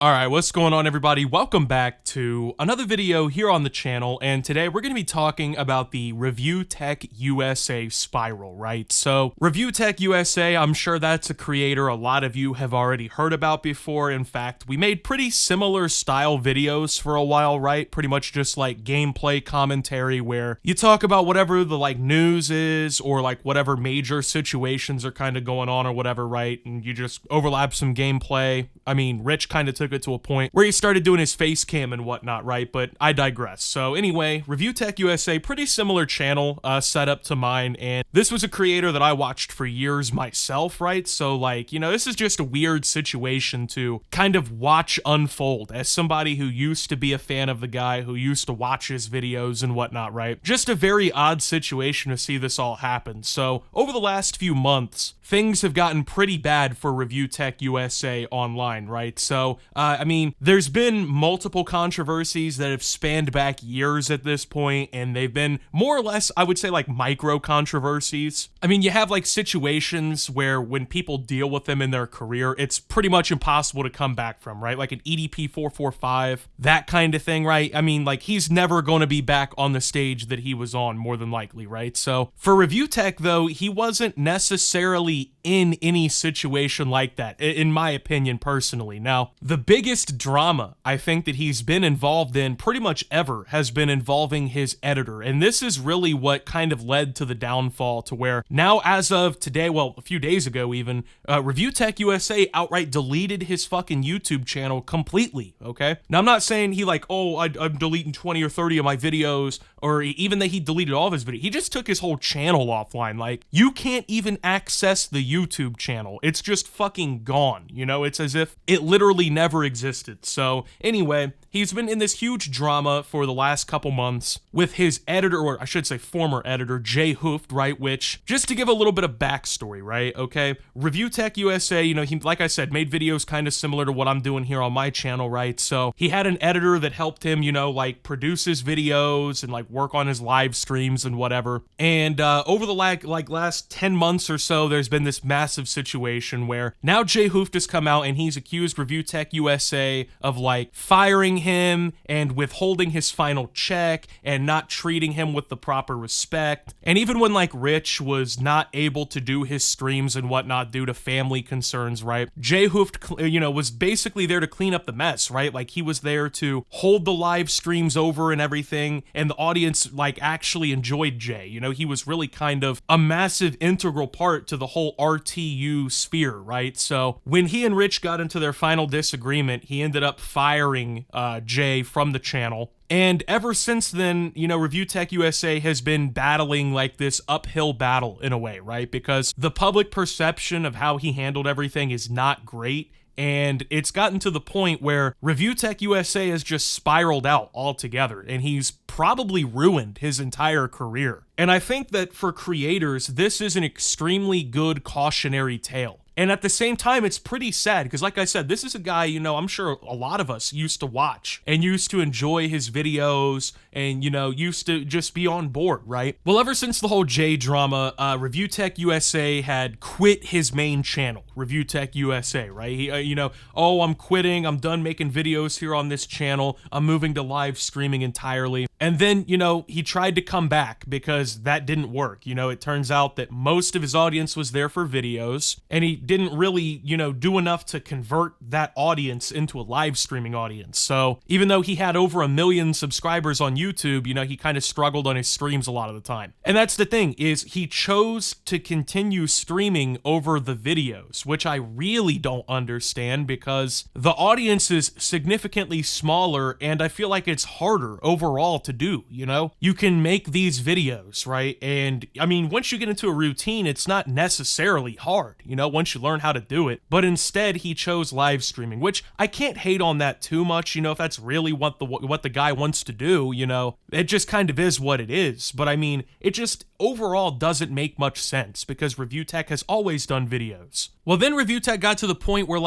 Alright, what's going on everybody? Welcome back to another video here on the channel, and today we're going to be talking about the ReviewTechUSA spiral, right? So, ReviewTechUSA, I'm sure that's a creator a lot of you have already heard about before. In fact, we made pretty similar style videos for a while, right? Pretty much just like gameplay commentary where you talk about whatever the news is, or whatever major situations are kind of going on or whatever, right? And you just overlap some gameplay. I mean, Rich kind of took it to a point where he started doing his face cam and whatnot, right? But I digress. So anyway, ReviewTechUSA, pretty similar channel setup to mine, and this was a creator that I watched for years myself, right? So this is just a weird situation to kind of watch unfold as somebody who used to be a fan of the guy, who used to watch his videos and whatnot, right? Just a very odd situation to see this all happen. So over the last few months, things have gotten pretty bad for ReviewTechUSA online, right? So, I mean, there's been multiple controversies that have spanned back years at this point, and they've been more or less, I would say, micro controversies. I mean, you have situations where when people deal with them in their career, it's pretty much impossible to come back from, right? Like an EDP 445, that kind of thing, right? I mean, he's never going to be back on the stage that he was on, more than likely, right? So, for ReviewTech, though, he wasn't necessarily in any situation like that, in my opinion, personally. Now, the biggest drama I think that he's been involved in pretty much ever has been involving his editor, and this is really what kind of led to the downfall, to where now, as of today, well, a few days ago even, ReviewTechUSA outright deleted his fucking YouTube channel completely, okay? Now, I'm not saying he I'm deleting 20 or 30 of my videos, or even that he deleted all of his videos. He just took his whole channel offline. You can't even access the YouTube channel. It's just fucking gone, you know? It's as if it literally never existed. So anyway, he's been in this huge drama for the last couple months with his editor, or I should say former editor, Jay Hooft, right? Which, just to give a little bit of backstory, right? Okay, ReviewTechUSA, he, like I said, made videos kind of similar to what I'm doing here on my channel, right? So he had an editor that helped him, produce his videos and work on his live streams and whatever. And over the last 10 months or so, there's been this massive situation where now Jay Hooft has come out and he's accused ReviewTechUSA of firing him and withholding his final check and not treating him with the proper respect. And even when Rich was not able to do his streams and whatnot due to family concerns, right? Jay Hooft, was basically there to clean up the mess, right? He was there to hold the live streams over and everything, and the audience actually enjoyed Jay. He was really kind of a massive integral part to the whole RTU sphere, right? So when he and Rich got into their final disagreement, he ended up firing Jay from the channel. And ever since then, ReviewTechUSA has been battling this uphill battle in a way, right? Because the public perception of how he handled everything is not great. And it's gotten to the point where ReviewTechUSA has just spiraled out altogether, and he's probably ruined his entire career. And I think that for creators, this is an extremely good cautionary tale. And at the same time, it's pretty sad because, like I said, this is a guy, I'm sure a lot of us used to watch and used to enjoy his videos and, used to just be on board, right? Well, ever since the whole Jay drama, ReviewTechUSA had quit his main channel, ReviewTechUSA, right? He, oh, I'm quitting. I'm done making videos here on this channel. I'm moving to live streaming entirely. And then, he tried to come back because that didn't work. It turns out that most of his audience was there for videos, and he didn't really, do enough to convert that audience into a live streaming audience. So even though he had over 1 million subscribers on YouTube, he kind of struggled on his streams a lot of the time. And that's the thing, is he chose to continue streaming over the videos, which I really don't understand because the audience is significantly smaller, and I feel like it's harder overall to do, You can make these videos, right? And I mean, once you get into a routine, it's not necessarily hard, once you learn how to do it. But instead, he chose live streaming, which I can't hate on that too much, if that's really what the guy wants to do, it just kind of is what it is. But I mean, it just overall doesn't make much sense because ReviewTech has always done videos. Well, then ReviewTech got to the point where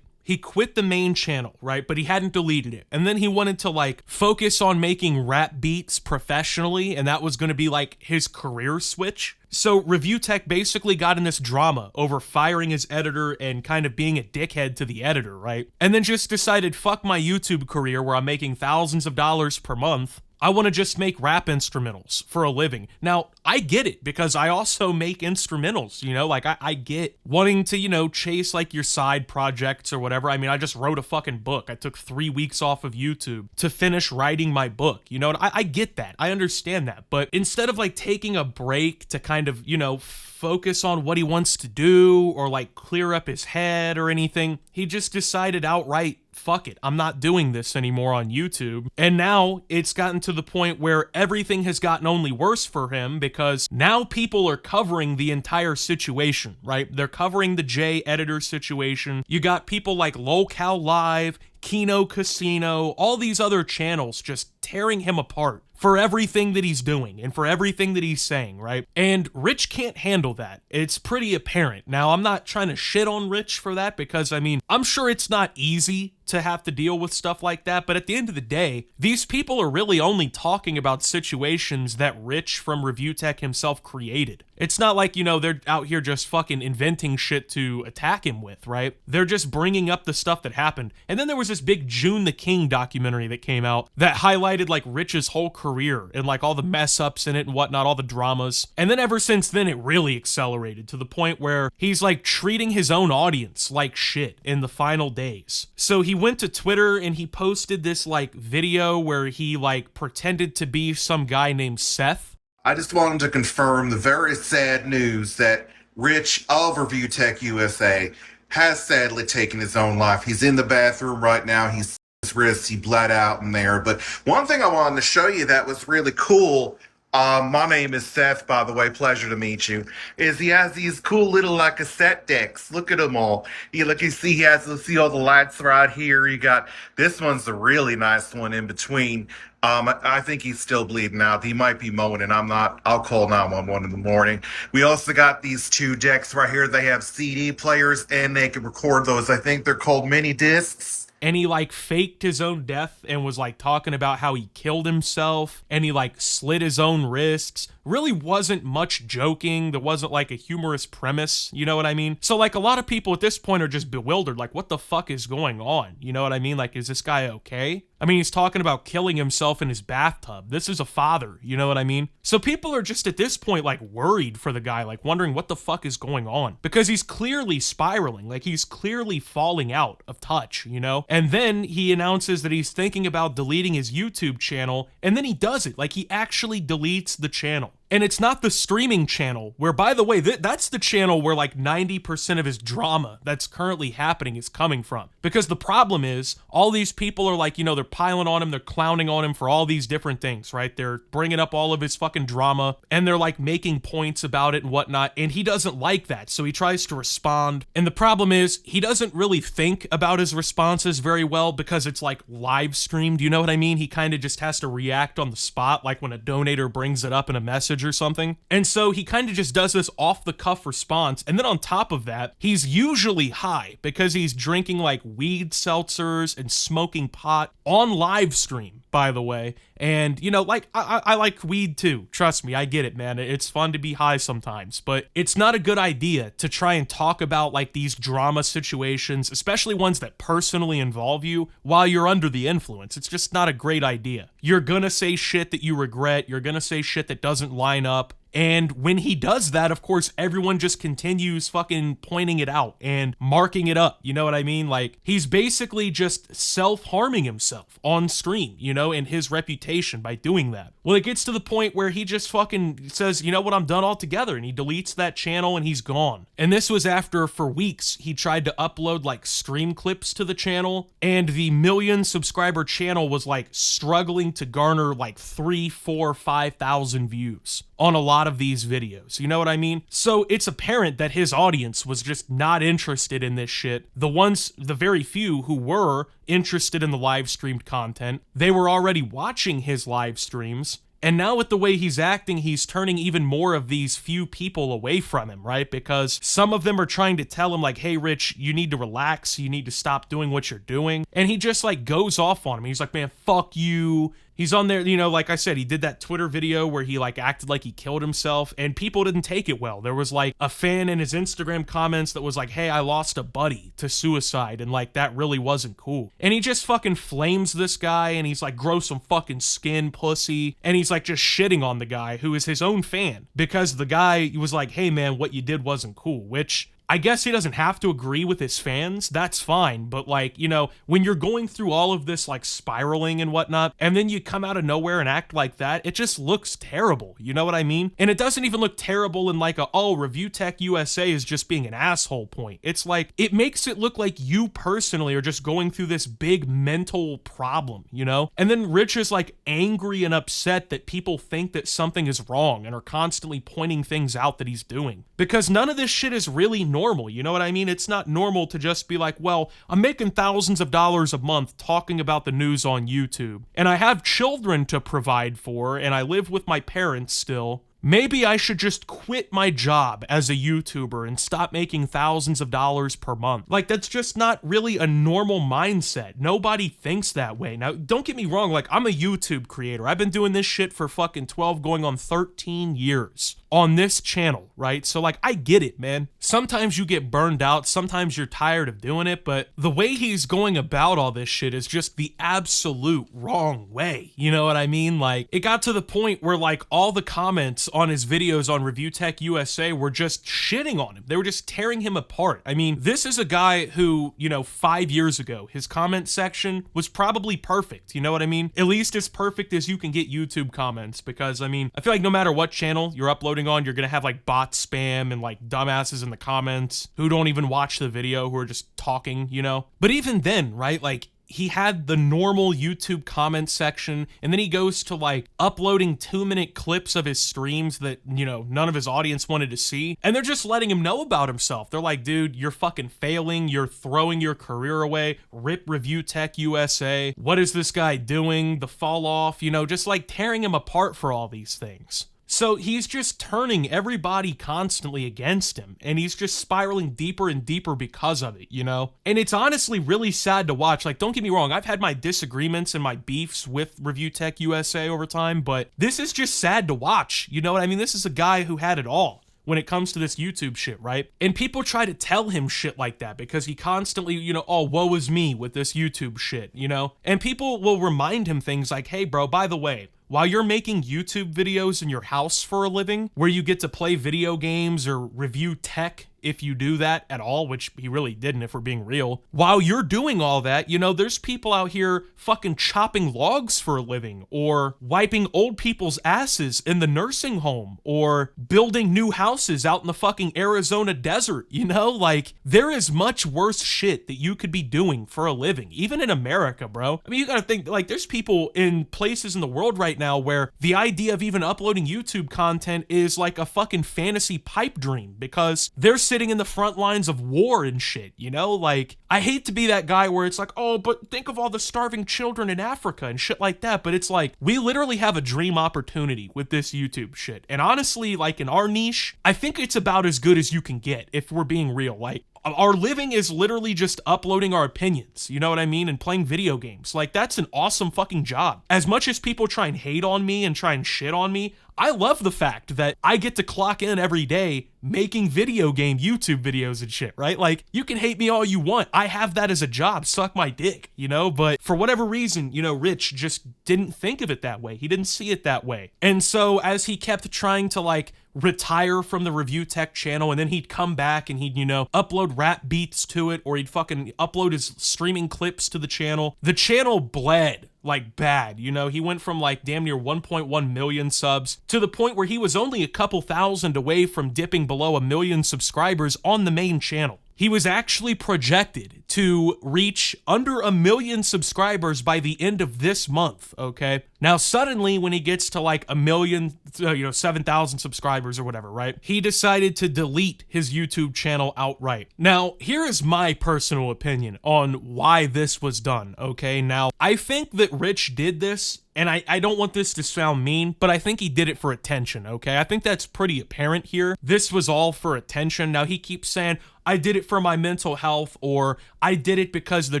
He quit the main channel, right? But he hadn't deleted it. And then he wanted to like focus on making rap beats professionally, and that was going to be like his career switch. So ReviewTech basically got in this drama over firing his editor and kind of being a dickhead to the editor, right? And then just decided, fuck my YouTube career where I'm making thousands of dollars per month. I want to just make rap instrumentals for a living. Now, I get it because I also make instrumentals, you know, like I get wanting to, you know, chase like your side projects or whatever. I mean, I just wrote a fucking book. I took 3 weeks off of YouTube to finish writing my book. You know, I get that. I understand that. But instead of like taking a break to kind of, you know, focus on what he wants to do or like clear up his head or anything, he just decided outright, fuck it, I'm not doing this anymore on YouTube. And now it's gotten to the point where everything has gotten only worse for him because now people are covering the entire situation, right? They're covering the J editor situation. You got people like LolCal Live, Kino Casino, all these other channels just tearing him apart for everything that he's doing and for everything that he's saying, right? And Rich can't handle that. It's pretty apparent. Now, I'm not trying to shit on Rich for that because, I mean, I'm sure it's not easy to have to deal with stuff like that, but at the end of the day, these people are really only talking about situations that Rich from ReviewTech himself created. It's not like, you know, they're out here just fucking inventing shit to attack him with, right? They're just bringing up the stuff that happened. And then there was this big June the King documentary that came out that highlighted like Rich's whole career and like all the mess ups in it and whatnot, all the dramas. And then ever since then, it really accelerated to the point where he's like treating his own audience like shit in the final days. So he went to Twitter and he posted this like video where he like pretended to be some guy named Seth. I just wanted to confirm the very sad news that Rich of ReviewTechUSA has sadly taken his own life. He's in the bathroom right now. He's his wrists, he bled out in there. But one thing I wanted to show you that was really cool, my name is Seth, by the way, pleasure to meet you, is he has these cool little like cassette decks. Look at them all. You see he has, see all the lights right here. You got, this one's a really nice one in between. I think he's still bleeding out. He might be moaning. I'm not. I'll call 911 in the morning. We also got these 2 decks right here. They have CD players and they can record those. I think they're called mini discs. And he like faked his own death and was like talking about how he killed himself and he like slit his own wrists. Really wasn't much joking. There wasn't like a humorous premise, you know what I mean? So like a lot of people at this point are just bewildered, like what the fuck is going on? You know what I mean? Like, is this guy okay? I mean, he's talking about killing himself in his bathtub. This is a father, you know what I mean? So people are just at this point like worried for the guy, like wondering what the fuck is going on because he's clearly spiraling, like he's clearly falling out of touch, you know? And then he announces that he's thinking about deleting his YouTube channel, and then he does it, like he actually deletes the channel. And it's not the streaming channel, where, by the way, that's the channel where like 90% of his drama that's currently happening is coming from. Because the problem is, all these people are like, you know, they're piling on him, they're clowning on him for all these different things, right? They're bringing up all of his fucking drama, and they're like making points about it and whatnot, and he doesn't like that, so he tries to respond. And the problem is, he doesn't really think about his responses very well because it's like live streamed, you know what I mean? He kind of just has to react on the spot, like when a donator brings it up in a message or something. And so he kind of just does this off the cuff response. And then on top of that, he's usually high because he's drinking like weed seltzers and smoking pot on live stream, by the way. And, you know, like, I like weed too. Trust me, I get it, man. It's fun to be high sometimes, but it's not a good idea to try and talk about like these drama situations, especially ones that personally involve you, while you're under the influence. It's just not a great idea. You're gonna say shit that you regret. You're gonna say shit that doesn't line up. And when he does that, of course, everyone just continues fucking pointing it out and marking it up. You know what I mean? Like, he's basically just self-harming himself on stream, you know, and his reputation by doing that. Well, it gets to the point where he just fucking says, you know what, I'm done altogether. And he deletes that channel and he's gone. And this was after, for weeks, he tried to upload like stream clips to the channel. And the 1 million subscriber channel was like struggling to garner like 3, 4, 5,000 views on a lot of these videos, you know what I mean? So it's apparent that his audience was just not interested in this shit. The very few who were interested in the live streamed content, they were already watching his live streams, And now with the way he's acting, he's turning even more of these few people away from him, right? Because some of them are trying to tell him like, hey, Rich, you need to relax. You need to stop doing what you're doing. And he just like goes off on him. He's like, man, fuck you. He's on there, you know, like I said, he did that Twitter video where he like acted like he killed himself and people didn't take it well. There was like a fan in his Instagram comments that was like, hey, I lost a buddy to suicide and like that really wasn't cool. And he just fucking flames this guy and he's like, grow some fucking skin, pussy. And he's like just shitting on the guy who is his own fan because the guy was like, hey man, what you did wasn't cool, which I guess he doesn't have to agree with his fans, that's fine, but like, you know, when you're going through all of this like spiraling and whatnot, and then you come out of nowhere and act like that, it just looks terrible, you know what I mean? And it doesn't even look terrible in like a, oh, ReviewTechUSA is just being an asshole point. It's like, it makes it look like you personally are just going through this big mental problem, you know? And then Rich is like angry and upset that people think that something is wrong and are constantly pointing things out that he's doing. Because none of this shit is really normal, you know what I mean? It's not normal to just be like, well, I'm making thousands of dollars a month talking about the news on YouTube, and I have children to provide for, and I live with my parents still. Maybe I should just quit my job as a YouTuber and stop making thousands of dollars per month. Like, that's just not really a normal mindset. Nobody thinks that way. Now, don't get me wrong, like, I'm a YouTube creator. I've been doing this shit for fucking 12 going on 13 years on this channel, right? So, like, I get it, man. Sometimes you get burned out. Sometimes you're tired of doing it, but the way he's going about all this shit is just the absolute wrong way. You know what I mean? Like, it got to the point where, like, all the comments on his videos on ReviewTechUSA were just shitting on him. They were just tearing him apart. I mean, this is a guy who, you know, 5 years ago, his comment section was probably perfect. You know what I mean? At least as perfect as you can get YouTube comments, because I mean, I feel like no matter what channel you're uploading on, you're gonna have like bot spam and like dumbasses in the comments who don't even watch the video, who are just talking, you know? But even then, right, like, he had the normal YouTube comment section, and then he goes to like uploading 2-minute clips of his streams that, you know, none of his audience wanted to see, and they're just letting him know about himself. They're like, dude, you're fucking failing, you're throwing your career away, rip ReviewTechUSA, what is this guy doing, the fall off, you know, just like tearing him apart for all these things. So he's just turning everybody constantly against him, and he's just spiraling deeper and deeper because of it, you know? And it's honestly really sad to watch. Like, don't get me wrong, I've had my disagreements and my beefs with ReviewTechUSA over time, but this is just sad to watch, you know what I mean? This is a guy who had it all when it comes to this YouTube shit, right? And people try to tell him shit like that because he constantly, you know, oh, woe is me with this YouTube shit, you know? And people will remind him things like, hey, bro, by the way, while you're making YouTube videos in your house for a living, where you get to play video games or review tech, if you do that at all, which he really didn't if we're being real, while you're doing all that, you know, there's people out here fucking chopping logs for a living, or wiping old people's asses in the nursing home, or building new houses out in the fucking Arizona desert, you know? Like, there is much worse shit that you could be doing for a living, even in America, bro. I mean, you gotta think, like, there's people in places in the world right now where the idea of even uploading YouTube content is like a fucking fantasy pipe dream, because they're sitting in the front lines of war and shit, you know? Like, I hate to be that guy where it's like, oh, but think of all the starving children in Africa and shit like that, but it's like, we literally have a dream opportunity with this YouTube shit. And honestly, like, in our niche, I think it's about as good as you can get, if we're being real. Like, our living is literally just uploading our opinions, you know what I mean, and playing video games. Like, that's an awesome fucking job. As much as people try and hate on me and try and shit on me, I love the fact that I get to clock in every day making video game YouTube videos and shit, right? Like, you can hate me all you want. I have that as a job. Suck my dick, you know? But for whatever reason, you know, Rich just didn't think of it that way. He didn't see it that way. And so as he kept trying to, like, retire from the Review Tech channel, and then he'd come back and he'd, you know, upload rap beats to it, or he'd fucking upload his streaming clips to the channel bled like bad, you know? He went from like damn near 1.1 million subs to the point where he was only a couple thousand away from dipping below 1 million subscribers on the main channel. he was actually projected to reach under 1 million subscribers by the end of this month, okay? Now, suddenly, when he gets to like 1 million, 7,000 subscribers or whatever, right? He decided to delete his YouTube channel outright. Now, here is my personal opinion on why this was done, okay? Now, I think that Rich did this, and I don't want this to sound mean, but I think he did it for attention, okay? I think that's pretty apparent here. This was all for attention. Now, he keeps saying, I did it for my mental health, or I did it because the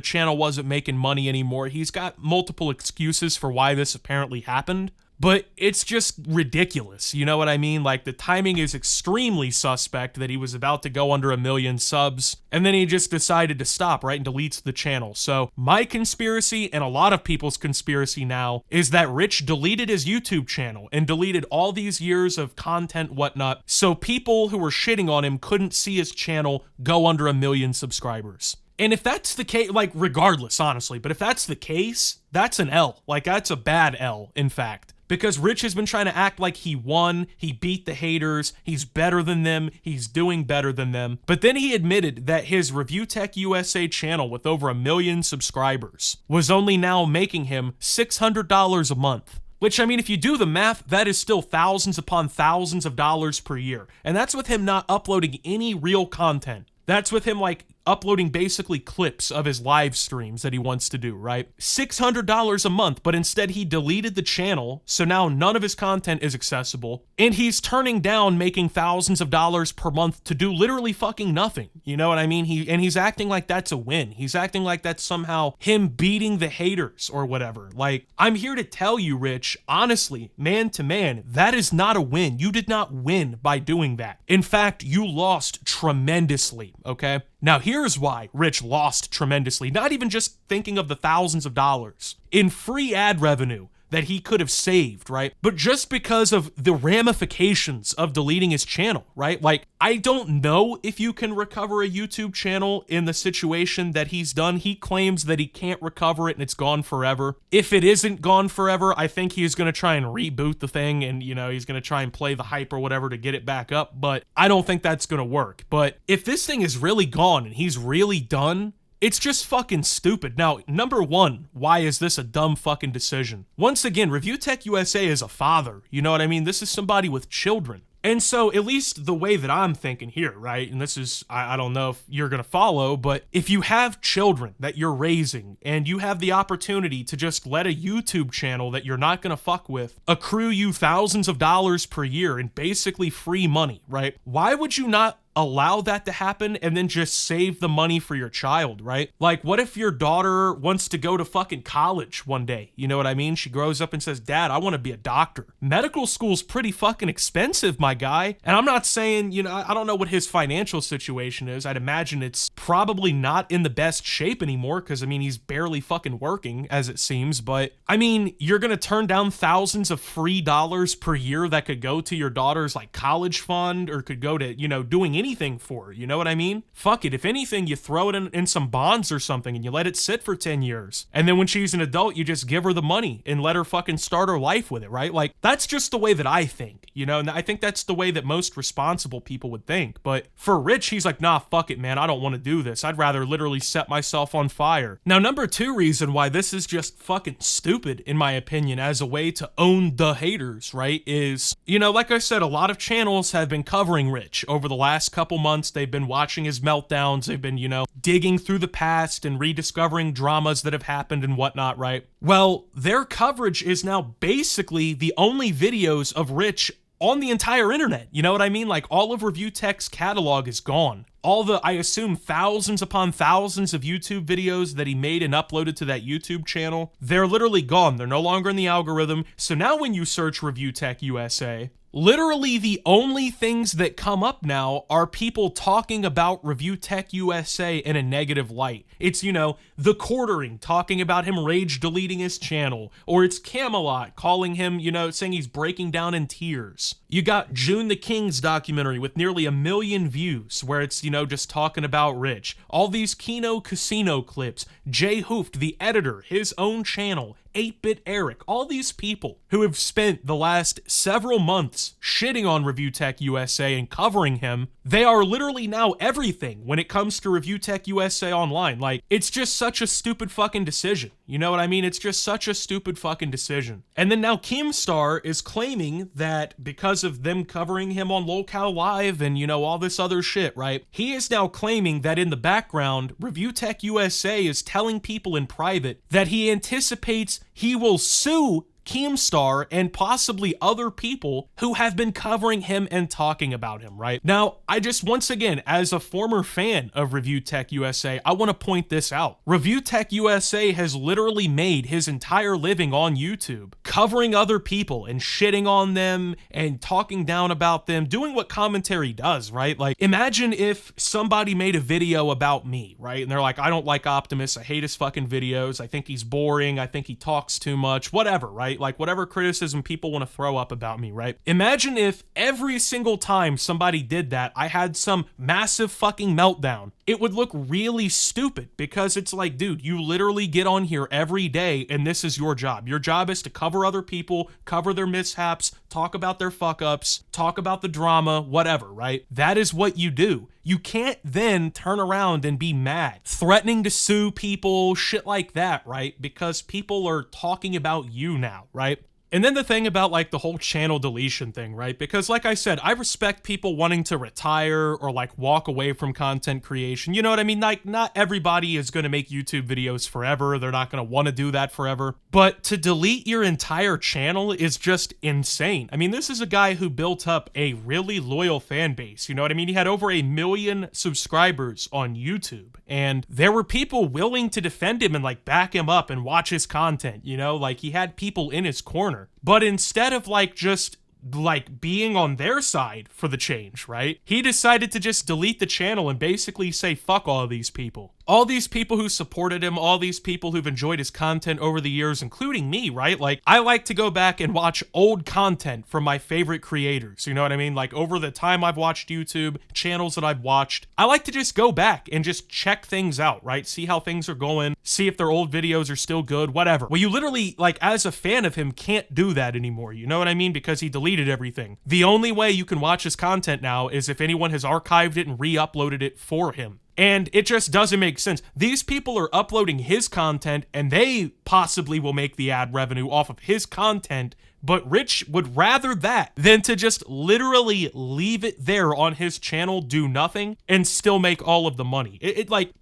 channel wasn't making money anymore. He's got multiple excuses for why this apparently happened, but it's just ridiculous. You know what I mean? Like, the timing is extremely suspect that he was about to go under 1 million subs, and then he just decided to stop, right, and deletes the channel. So my conspiracy, and a lot of people's conspiracy now, is that Rich deleted his YouTube channel and deleted all these years of content, whatnot, so people who were shitting on him couldn't see his channel go under 1 million subscribers. And if that's the case, like, regardless, honestly, but if that's the case, that's an L. Like, that's a bad L, in fact. Because Rich has been trying to act like he won, he beat the haters, he's better than them, he's doing better than them. But then he admitted that his ReviewTechUSA channel with over 1 million subscribers was only now making him $600 a month. Which, I mean, if you do the math, that is still thousands upon thousands of dollars per year. And that's with him not uploading any real content. That's with him, like, uploading basically clips of his live streams that he wants to do, right? $600 a month, but instead he deleted the channel, so now none of his content is accessible, and he's turning down making thousands of dollars per month to do literally fucking nothing. You know what I mean? He's acting like that's a win. He's acting like that's somehow him beating the haters or whatever. Like, I'm here to tell you, Rich, honestly, man to man, that is not a win. You did not win by doing that. In fact, you lost tremendously, okay? Now, here's why Rich lost tremendously, not even just thinking of the thousands of dollars in free ad revenue that he could have saved, right? But just because of the ramifications of deleting his channel, right? Like, I don't know if you can recover a YouTube channel in the situation that he's done. He claims that he can't recover it and it's gone forever. If it isn't gone forever, I think he's going to try and reboot the thing and, he's going to try and play the hype or whatever to get it back up, but I don't think that's going to work. But if this thing is really gone and he's really done, it's just fucking stupid. Now, number one, why is this a dumb fucking decision? Once again, ReviewTechUSA is a father. You know what I mean? This is somebody with children. And so, at least the way that I'm thinking here, right, and this is, I don't know if you're going to follow, but if you have children that you're raising and you have the opportunity to just let a YouTube channel that you're not going to fuck with accrue you thousands of dollars per year and basically free money, right, why would you not allow that to happen and then just save the money for your child, right? Like, what if your daughter wants to go to fucking college one day? You know what I mean? She grows up and says, Dad, I want to be a doctor. Medical school's pretty fucking expensive, my guy. And I'm not saying, I don't know what his financial situation is. I'd imagine it's probably not in the best shape anymore because, he's barely fucking working, as it seems. But, you're going to turn down thousands of free dollars per year that could go to your daughter's, like, college fund or could go to, doing anything for her, you know what I mean? Fuck it, if anything, you throw it in some bonds or something and you let it sit for 10 years. And then when she's an adult, you just give her the money and let her fucking start her life with it, right? Like, that's just the way that I think, and I think that's the way that most responsible people would think. But for Rich, he's like, nah, fuck it, man, I don't want to do this. I'd rather literally set myself on fire. Now, number two reason why this is just fucking stupid, in my opinion, as a way to own the haters, right, is, like I said, a lot of channels have been covering Rich over the last couple months. They've been watching his meltdowns. They've been, digging through the past and rediscovering dramas that have happened and whatnot, right? Well, their coverage is now basically the only videos of Rich on the entire internet. You know what I mean? Like, all of ReviewTech's catalog is gone. All the, I assume, thousands upon thousands of YouTube videos that he made and uploaded to that YouTube channel, they're literally gone. They're no longer in the algorithm. So now when you search ReviewTechUSA, literally the only things that come up now are people talking about ReviewTechUSA in a negative light. It's, The Quartering talking about him rage deleting his channel, or it's Camelot calling him, saying he's breaking down in tears. You got June the King's documentary with nearly 1 million views, where it's, just talking about Rich. All these Kino Casino clips, Jay Hooft, the editor, his own channel, 8-Bit Eric, all these people who have spent the last several months idiots shitting on ReviewTechUSA and covering him, they are literally now everything when it comes to ReviewTechUSA online. Like, it's just such a stupid fucking decision. You know what I mean? It's just such a stupid fucking decision. And then now Keemstar is claiming that because of them covering him on Lolcow Live and, you know, all this other shit, right? He is now claiming that in the background, ReviewTechUSA is telling people in private that he anticipates he will sue Keemstar and possibly other people who have been covering him and talking about him, right? Now, I just, once again, as a former fan of ReviewTechUSA, I want to point this out. ReviewTechUSA has literally made his entire living on YouTube, covering other people and shitting on them and talking down about them, doing what commentary does, right? Like, imagine if somebody made a video about me, right? And they're like, I don't like Optimus, I hate his fucking videos, I think he's boring, I think he talks too much, whatever, right? Like, whatever criticism people want to throw up about me, right? Imagine if every single time somebody did that, I had some massive fucking meltdown. It would look really stupid because it's like, dude, you literally get on here every day and this is your job. Your job is to cover other people, cover their mishaps, talk about their fuck-ups, talk about the drama, whatever, right? That is what you do. You can't then turn around and be mad, threatening to sue people, shit like that, right? Because people are talking about you now, right? And then the thing about like the whole channel deletion thing, right? Because like I said, I respect people wanting to retire or like walk away from content creation. You know what I mean? Like, not everybody is going to make YouTube videos forever. They're not going to want to do that forever. But to delete your entire channel is just insane. I mean, this is a guy who built up a really loyal fan base. You know what I mean? He had over 1 million subscribers on YouTube. And there were people willing to defend him and like back him up and watch his content, you know? Like, he had people in his corner. But instead of like just like being on their side for the change, right? He decided to just delete the channel and basically say fuck all of these people. All these people who supported him, all these people who've enjoyed his content over the years, including me, right? Like, I like to go back and watch old content from my favorite creators, you know what I mean? Like, over the time I've watched YouTube, channels that I've watched, I like to just go back and just check things out, right? See how things are going, see if their old videos are still good, whatever. Well, you literally, like, as a fan of him, can't do that anymore, you know what I mean? Because he deleted everything. The only way you can watch his content now is if anyone has archived it and re-uploaded it for him. And it just doesn't make sense. These people are uploading his content and they possibly will make the ad revenue off of his content, but Rich would rather that than to just literally leave it there on his channel, do nothing, and still make all of the money.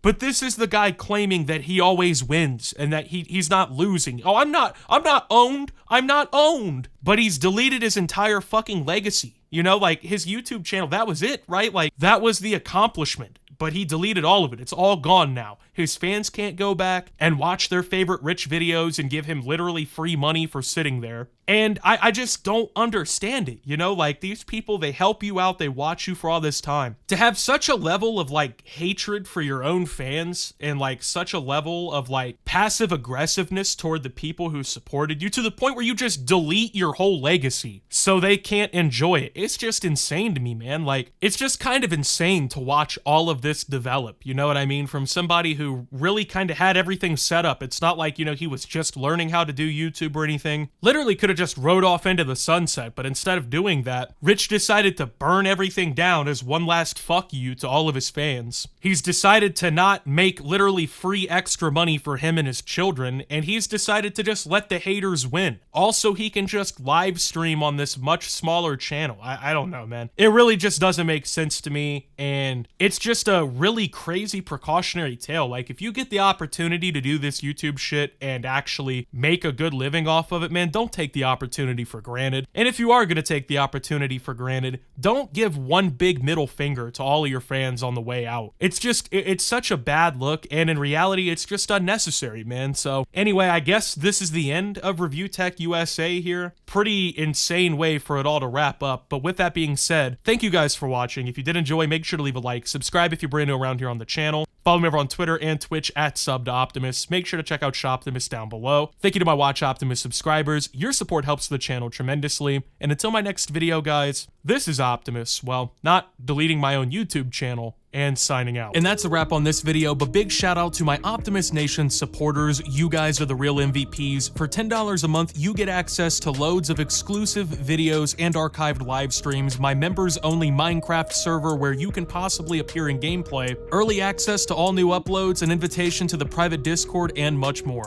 But this is the guy claiming that he always wins and that he's not losing. Oh, I'm not owned. But he's deleted his entire fucking legacy. You know, like, his YouTube channel, that was it, right? Like, that was the accomplishment. But he deleted all of it. It's all gone now. His fans can't go back and watch their favorite Rich videos and give him literally free money for sitting there. And I just don't understand it, you know? Like, these people, they help you out, they watch you for all this time. To have such a level of, like, hatred for your own fans and, like, such a level of, like, passive aggressiveness toward the people who supported you to the point where you just delete your whole legacy so they can't enjoy it. It's just insane to me, man. Like, it's just kind of insane to watch all of this develop, you know what I mean? From somebody who really kind of had everything set up. It's not like, you know, he was just learning how to do YouTube or anything. Literally could have just rode off into the sunset, but instead of doing that, Rich decided to burn everything down as one last fuck you to all of his fans. He's decided to not make literally free extra money for him and his children, and he's decided to just let the haters win. Also, he can just live stream on this much smaller channel. I don't know, man. It really just doesn't make sense to me, and it's just a really crazy precautionary tale. Like, if you get the opportunity to do this YouTube shit and actually make a good living off of it, man, don't take the opportunity for granted. And if you are going to take the opportunity for granted, don't give one big middle finger to all of your fans on the way out. It's just, it's such a bad look, and in reality, it's just unnecessary, man. So anyway, I guess this is the end of ReviewTechUSA here. Pretty insane way for it all to wrap up. But with that being said, thank you guys for watching. If you did enjoy, make sure to leave a like, subscribe if you're brand new around here on the channel. Follow me over on Twitter and Twitch at @SubToOptimus. Make sure to check out Shoptimus down below. Thank you to my Watch Optimus subscribers. Your support helps the channel tremendously. And until my next video, guys, This is Optimus, well, not deleting my own YouTube channel, and signing out. And that's a wrap on this video, but big shout out to my Optimus Nation supporters. You guys are the real MVPs. For $10 a month, you get access to loads of exclusive videos and archived live streams, my members-only Minecraft server where you can possibly appear in gameplay, early access to all new uploads, an invitation to the private Discord, and much more.